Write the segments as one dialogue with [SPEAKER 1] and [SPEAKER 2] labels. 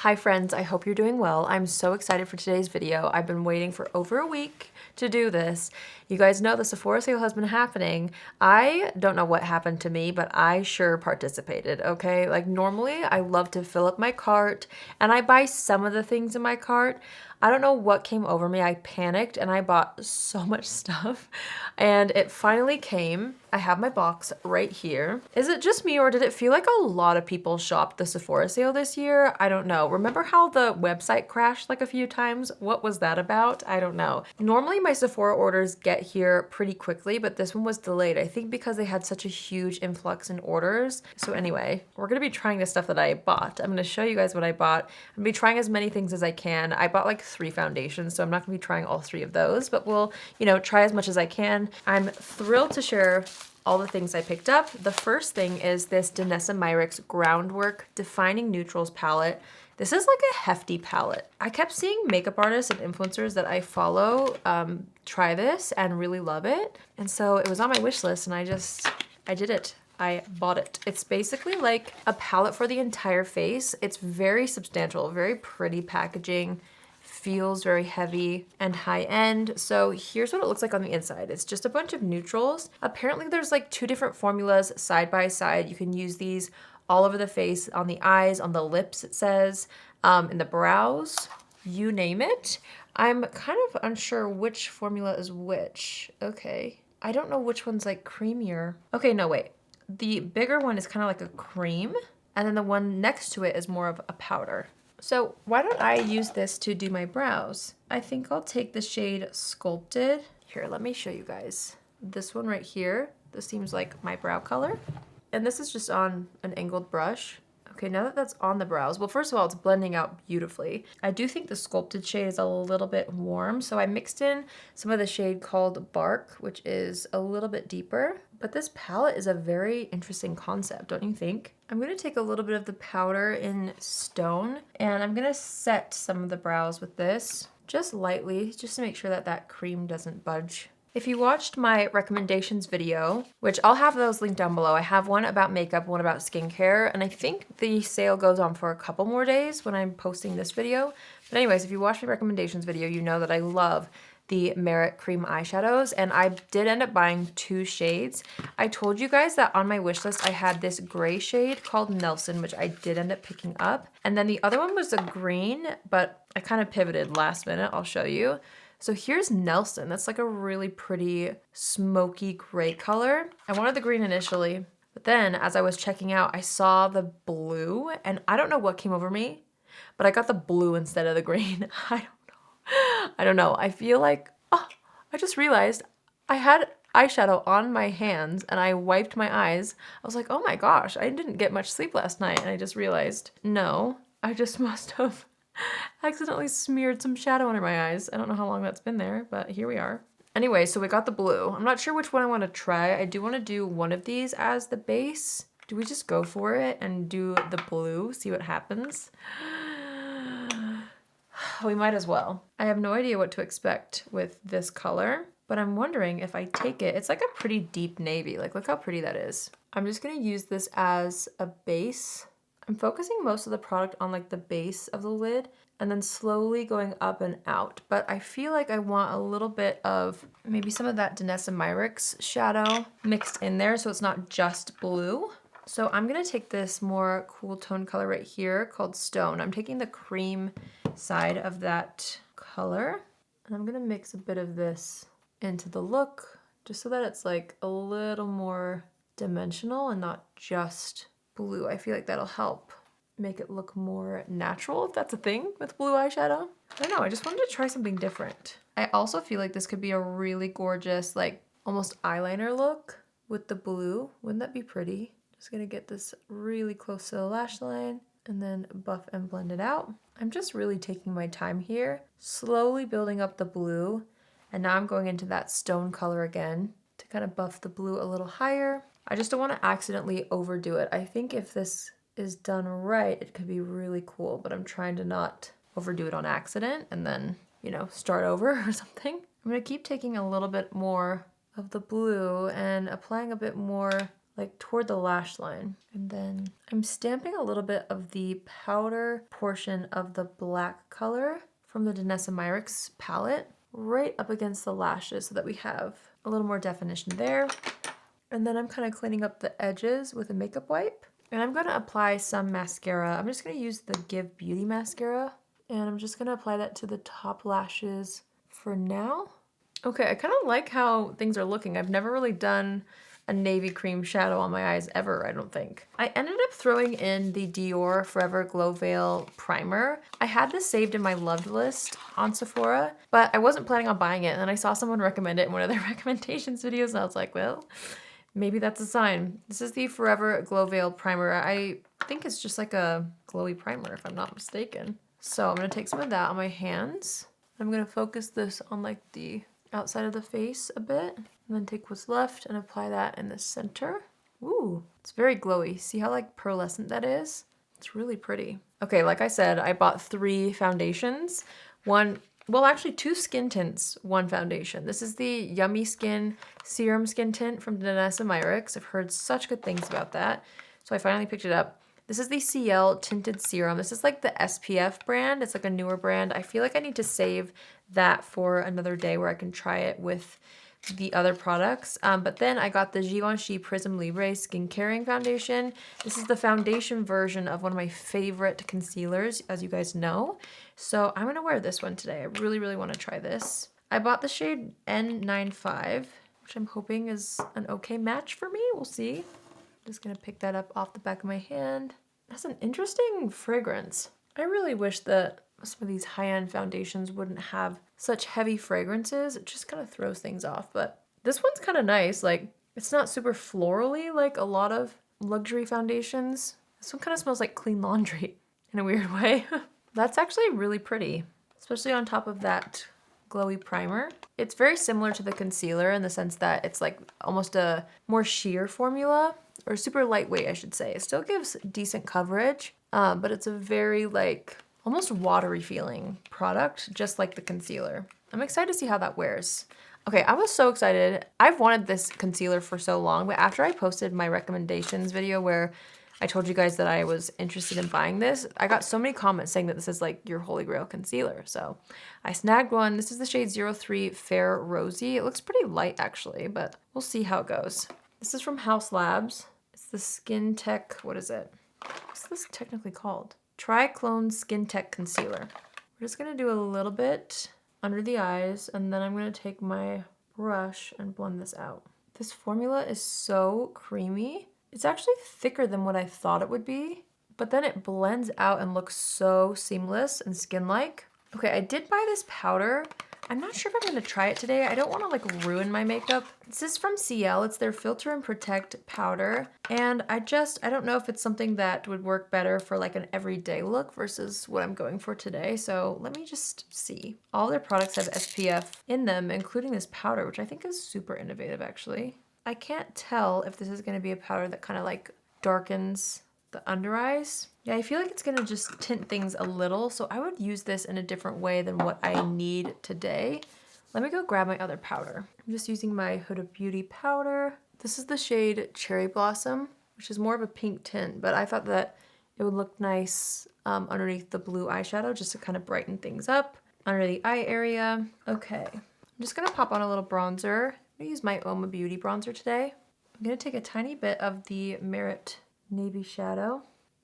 [SPEAKER 1] Hi friends, I hope you're doing well. I'm so excited for today's video. I've been waiting for over a week to do this. You guys know the Sephora sale has been happening. I don't know what happened to me, but I sure participated, okay? Like normally I love to fill up my cart and I buy some of the things in my cart. I don't know what came over me. I panicked and I bought so much stuff and it finally came. I have my box right here. Is it just me or did it feel like a lot of people shopped the Sephora sale this year? I don't know. Remember how the website crashed like a few times? What was that about? I don't know. Normally my Sephora orders get here pretty quickly, but this one was delayed. I think because they had such a huge influx in orders. So anyway, we're gonna be trying the stuff that I bought. I'm gonna show you guys what I bought. I'm gonna be trying as many things as I can. I bought like 3 foundations, so I'm not gonna be trying all 3 of those, but we'll, try as much as I can. I'm thrilled to share all the things I picked up. The first thing is this Danessa Myricks Groundwork Defining Neutrals palette. This is like a hefty palette. I kept seeing makeup artists and influencers that I follow try this and really love it. And so it was on my wish list and I did it. I bought it. It's basically like a palette for the entire face. It's very substantial, very pretty packaging. Feels very heavy and high end. So here's what it looks like on the inside. It's just a bunch of neutrals. Apparently there's like 2 different formulas side by side. You can use these all over the face, on the eyes, on the lips, it says, in the brows, you name it. I'm kind of unsure which formula is which. Okay. I don't know which one's like creamier. Okay, no, wait. The bigger one is kind of like a cream, and then the one next to it is more of a powder. So why don't I use this to do my brows? I think I'll take the shade Sculpted. Here, let me show you guys. This one right here, this seems like my brow color. And this is just on an angled brush. Okay, now that that's on the brows, well, first of all, it's blending out beautifully. I do think the Sculpted shade is a little bit warm, so I mixed in some of the shade called Bark, which is a little bit deeper. But this palette is a very interesting concept, don't you think? I'm gonna take a little bit of the powder in Stone, and I'm gonna set some of the brows with this, just lightly, just to make sure that that cream doesn't budge. If you watched my recommendations video, which I'll have those linked down below, I have one about makeup, one about skincare, and I think the sale goes on for a couple more days when I'm posting this video. But anyways, if you watched my recommendations video, you know that I love the Merit Cream eyeshadows, and I did end up buying 2 shades. I told you guys that on my wish list I had this gray shade called Nelson, which I did end up picking up. And then the other one was a green, but I kind of pivoted last minute, I'll show you. So here's Nelson. That's like a really pretty smoky gray color. I wanted the green initially, but then as I was checking out, I saw the blue, and I don't know what came over me, but I got the blue instead of the green. I don't know. I feel like, oh, I just realized I had eyeshadow on my hands and I wiped my eyes. I was like, oh my gosh, I didn't get much sleep last night. And I just realized, no, I just must have accidentally smeared some shadow under my eyes. I don't know how long that's been there, but here we are. Anyway, so we got the blue. I'm not sure which one I want to try. I do want to do one of these as the base. Do we just go for it and do the blue, see what happens? We might as well. I have no idea what to expect with this color, but I'm wondering if I take it. It's like a pretty deep navy. Like, look how pretty that is. I'm just gonna use this as a base. I'm focusing most of the product on like the base of the lid and then slowly going up and out. But I feel like I want a little bit of maybe some of that Danessa Myricks shadow mixed in there so it's not just blue. So I'm gonna take this more cool tone color right here called Stone. I'm taking the cream side of that color and I'm gonna mix a bit of this into the look just so that it's like a little more dimensional and not just blue. I feel like that'll help make it look more natural, if that's a thing with blue eyeshadow. I don't know, I just wanted to try something different. I also feel like this could be a really gorgeous, like almost eyeliner look with the blue. Wouldn't that be pretty? Just gonna get this really close to the lash line and then buff and blend it out. I'm just really taking my time here, slowly building up the blue. And now I'm going into that Stone color again to kind of buff the blue a little higher. I just don't want to accidentally overdo it. I think if this is done right, it could be really cool, but I'm trying to not overdo it on accident and then, start over or something. I'm gonna keep taking a little bit more of the blue and applying a bit more like toward the lash line. And then I'm stamping a little bit of the powder portion of the black color from the Danessa Myricks palette right up against the lashes so that we have a little more definition there. And then I'm kind of cleaning up the edges with a makeup wipe. And I'm gonna apply some mascara. I'm just gonna use the Give Beauty mascara. And I'm just gonna apply that to the top lashes for now. Okay, I kind of like how things are looking. I've never really done a navy cream shadow on my eyes ever, I don't think. I ended up throwing in the Dior Forever Glow Veil Primer. I had this saved in my loved list on Sephora, but I wasn't planning on buying it. And then I saw someone recommend it in one of their recommendations videos, and I was like, well, maybe that's a sign. This is the Forever Glow Veil Primer. I think it's just like a glowy primer, if I'm not mistaken. So I'm gonna take some of that on my hands. I'm gonna focus this on like the outside of the face a bit, and then take what's left and apply that in the center. Ooh, it's very glowy. See how like pearlescent that is? It's really pretty. Okay, like I said, I bought 3 foundations. Well, actually 2 skin tints, 1 foundation. This is the Yummy Skin Serum Skin Tint from Danessa Myricks. I've heard such good things about that, so I finally picked it up. This is the CL Tinted Serum. This is like the SPF brand. It's like a newer brand. I feel like I need to save that for another day where I can try it with the other products. But then I got the Givenchy Prisme Libre Skin Caring Foundation. This is the foundation version of one of my favorite concealers, as you guys know. So I'm gonna wear this one today. I really, really wanna try this. I bought the shade N95, which I'm hoping is an okay match for me. We'll see. Just gonna pick that up off the back of my hand. That's an interesting fragrance. I really wish that some of these high-end foundations wouldn't have such heavy fragrances. It just kind of throws things off, but this one's kind of nice. Like, it's not super florally like a lot of luxury foundations. This one kind of smells like clean laundry in a weird way. That's actually really pretty, especially on top of that glowy primer. It's very similar to the concealer in the sense that it's like almost a more sheer formula, or super lightweight, I should say. It still gives decent coverage, but it's a very like almost watery feeling product, just like the concealer. I'm excited to see how that wears. Okay, I was so excited. I've wanted this concealer for so long, but after I posted my recommendations video where I told you guys that I was interested in buying this, I got so many comments saying that this is like your holy grail concealer. So I snagged one. This is the shade 03 Fair Rosy. It looks pretty light actually, but we'll see how it goes. This is from Haus Labs. It's the Skin Tech, what is it? What's this technically called? Triclone Skin Tech Concealer. We're just gonna do a little bit under the eyes, and then I'm gonna take my brush and blend this out. This formula is so creamy. It's actually thicker than what I thought it would be, but then it blends out and looks so seamless and skin-like. Okay, I did buy this powder. I'm not sure if I'm gonna try it today. I don't wanna like ruin my makeup. This is from CL. It's their Filter and Protect powder. And I don't know if it's something that would work better for like an everyday look versus what I'm going for today. So let me just see. All their products have SPF in them, including this powder, which I think is super innovative actually. I can't tell if this is gonna be a powder that kind of like darkens the under eyes. Yeah, I feel like it's gonna just tint things a little, so I would use this in a different way than what I need today. Let me go grab my other powder. I'm just using my Huda Beauty powder. This is the shade Cherry Blossom, which is more of a pink tint, but I thought that it would look nice underneath the blue eyeshadow just to kind of brighten things up under the eye area. Okay, I'm just gonna pop on a little bronzer. I'm gonna use my Uoma Beauty bronzer today. I'm gonna take a tiny bit of the Merit Navy Shadow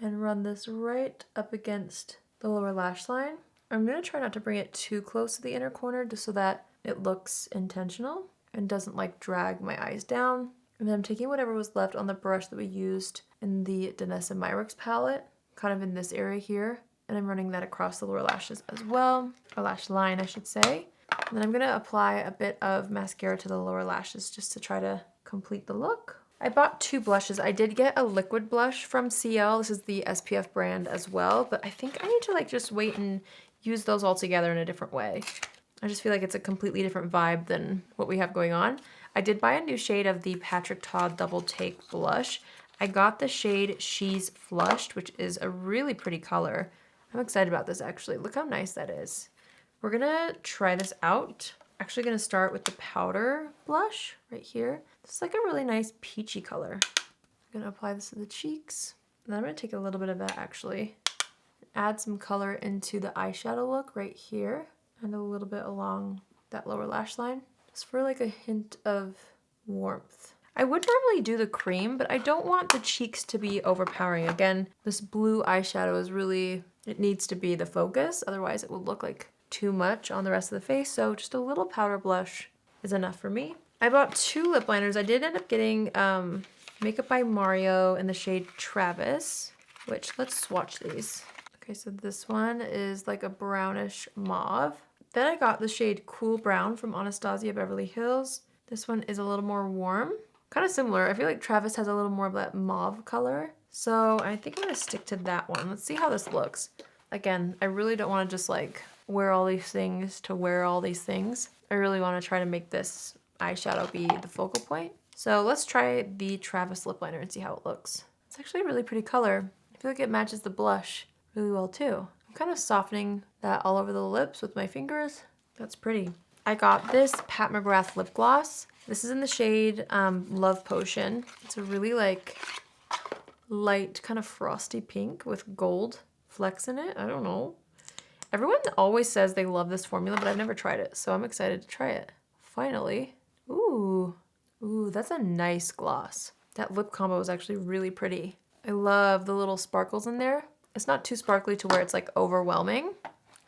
[SPEAKER 1] and run this right up against the lower lash line. I'm gonna try not to bring it too close to the inner corner just so that it looks intentional and doesn't like drag my eyes down. And then I'm taking whatever was left on the brush that we used in the Danessa Myricks palette, kind of in this area here, and I'm running that across the lower lashes as well, or lash line I should say. And then I'm gonna apply a bit of mascara to the lower lashes just to try to complete the look. I bought 2 blushes. I did get a liquid blush from CL. This is the SPF brand as well, but I think I need to like just wait and use those all together in a different way. I just feel like it's a completely different vibe than what we have going on. I did buy a new shade of the Patrick Ta Double Take blush. I got the shade She's Flushed, which is a really pretty color. I'm excited about this actually. Look how nice that is. We're gonna try this out. Actually gonna start with the powder blush right here. It's like a really nice peachy color. gonna apply this to the cheeks. And then I'm gonna take a little bit of that actually. Add some color into the eyeshadow look right here. And a little bit along that lower lash line. Just for like a hint of warmth. I would normally do the cream, but I don't want the cheeks to be overpowering. Again, this blue eyeshadow is really, it needs to be the focus. Otherwise it will look like too much on the rest of the face. So just a little powder blush is enough for me. I bought 2 lip liners. I did end up getting Makeup by Mario in the shade Travis, which let's swatch these. Okay, so this one is like a brownish mauve. Then I got the shade Cool Brown from Anastasia Beverly Hills. This one is a little more warm. Kind of similar. I feel like Travis has a little more of that mauve color. So I think I'm gonna stick to that one. Let's see how this looks. Again, I really don't wanna just like wear all these things to wear all these things. I really wanna try to make this eyeshadow be the focal point. So let's try the Travis lip liner and see how it looks. It's actually a really pretty color. I feel like it matches the blush really well too. I'm kind of softening that all over the lips with my fingers. That's pretty. I got this Pat McGrath lip gloss. This is in the shade Love Potion. It's a really like light kind of frosty pink with gold flecks in it. I don't know. Everyone always says they love this formula, but I've never tried it. So I'm excited to try it. Finally. Ooh, that's a nice gloss. That lip combo is actually really pretty. I love the little sparkles in there. It's not too sparkly to where it's like overwhelming.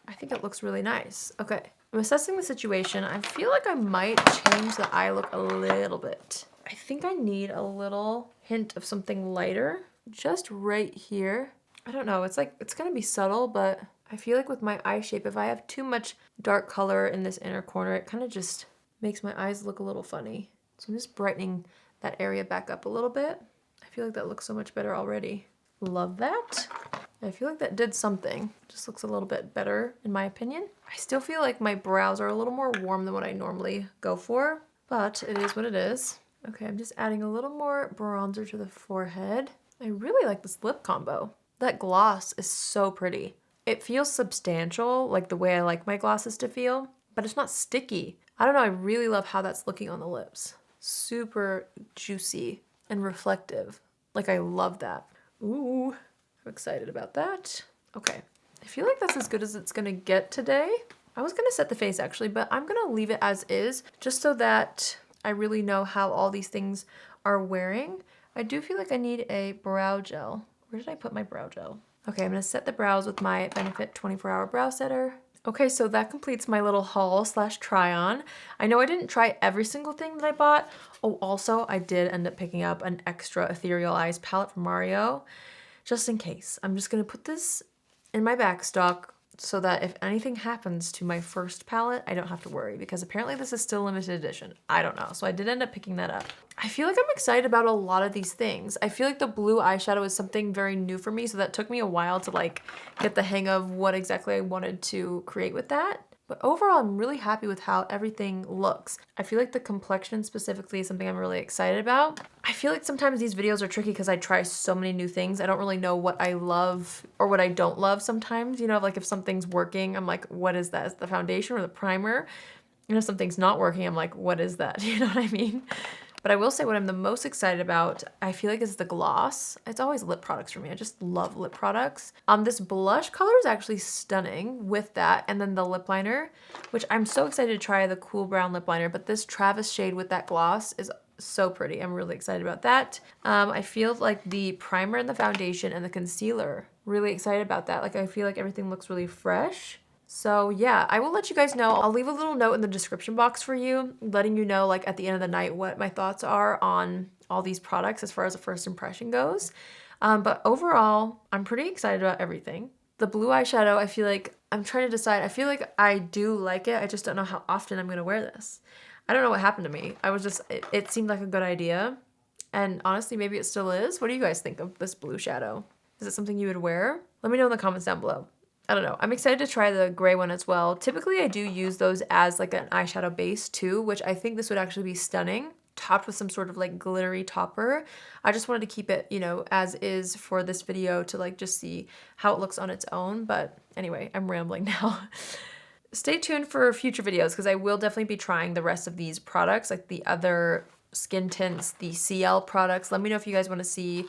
[SPEAKER 1] I think it looks really nice. Okay. I'm assessing the situation. I feel like I might change the eye look a little bit. I think I need a little hint of something lighter, just right here. I don't know, it's like, it's gonna be subtle, but I feel like with my eye shape, if I have too much dark color in this inner corner, it kind of just makes my eyes look a little funny. So I'm just brightening that area back up a little bit. I feel like that looks so much better already. Love that. I feel like that did something. Just looks a little bit better in my opinion. I still feel like my brows are a little more warm than what I normally go for, but it is what it is. Okay, I'm just adding a little more bronzer to the forehead. I really like this lip combo. That gloss is so pretty. It feels substantial, like the way I like my glosses to feel, but it's not sticky. I don't know, I really love how that's looking on the lips. Super juicy and reflective. Like I love that. Ooh. I'm excited about that. Okay, I feel like that's as good as it's gonna get today. I was gonna set the face actually, but I'm gonna leave it as is just so that I really know how all these things are wearing. I do feel like I need a brow gel. Where did I put my brow gel? Okay, I'm gonna set the brows with my Benefit 24-Hour Brow Setter. Okay, so that completes my little haul slash try on. I know I didn't try every single thing that I bought. Oh, also I did end up picking up an extra Ethereal Eyes palette from Mario. Just in case. I'm just gonna put this in my backstock so that if anything happens to my first palette, I don't have to worry because apparently this is still limited edition. I don't know. So I did end up picking that up. I feel like I'm excited about a lot of these things. I feel like the blue eyeshadow is something very new for me, so that took me a while to like get the hang of what exactly I wanted to create with that. But overall, I'm really happy with how everything looks. I feel like the complexion specifically is something I'm really excited about. I feel like sometimes these videos are tricky because I try so many new things. I don't really know what I love or what I don't love sometimes. You know, like if something's working, I'm like, what is that? Is it the foundation or the primer? And if something's not working, I'm like, what is that? You know what I mean? But I will say what I'm the most excited about, I feel like is the gloss. It's always lip products for me. I just love lip products. This blush color is actually stunning with that. And then the lip liner, which I'm so excited to try the Cool Brown lip liner, but this Travis shade with that gloss is so pretty. I'm really excited about that. I feel like the primer and the foundation and the concealer, really excited about that. Like I feel like everything looks really fresh. So yeah, I will let you guys know. I'll leave a little note in the description box for you, letting you know like at the end of the night what my thoughts are on all these products as far as a first impression goes. But overall, I'm pretty excited about everything. The blue eyeshadow, I feel like I'm trying to decide. I feel like I do like it. I just don't know how often I'm gonna wear this. I don't know what happened to me. I was just, it seemed like a good idea. And honestly, maybe it still is. What do you guys think of this blue shadow? Is it something you would wear? Let me know in the comments down below. I don't know. I'm excited to try the gray one as well. Typically, I do use those as like an eyeshadow base too, which I think this would actually be stunning, topped with some sort of like glittery topper. I just wanted to keep it, you know, as is for this video to like just see how it looks on its own. But anyway, I'm rambling now. Stay tuned for future videos because I will definitely be trying the rest of these products, like the other skin tints, the CL products. Let me know if you guys want to see,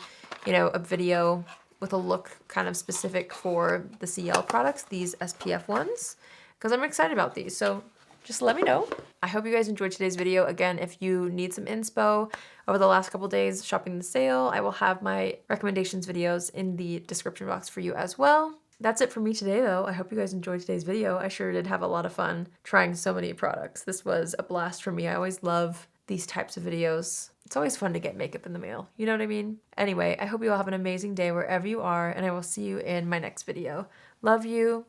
[SPEAKER 1] you know, a video with a look kind of specific for the CL products, these SPF ones, because I'm excited about these. So just let me know. I hope you guys enjoyed today's video. Again, if you need some inspo over the last couple days shopping the sale, I will have my recommendations videos in the description box for you as well. That's it for me today, though. I hope you guys enjoyed today's video. I sure did have a lot of fun trying so many products. This was a blast for me. I always love these types of videos. It's always fun to get makeup in the mail. You know what I mean? Anyway, I hope you all have an amazing day wherever you are, and I will see you in my next video. Love you.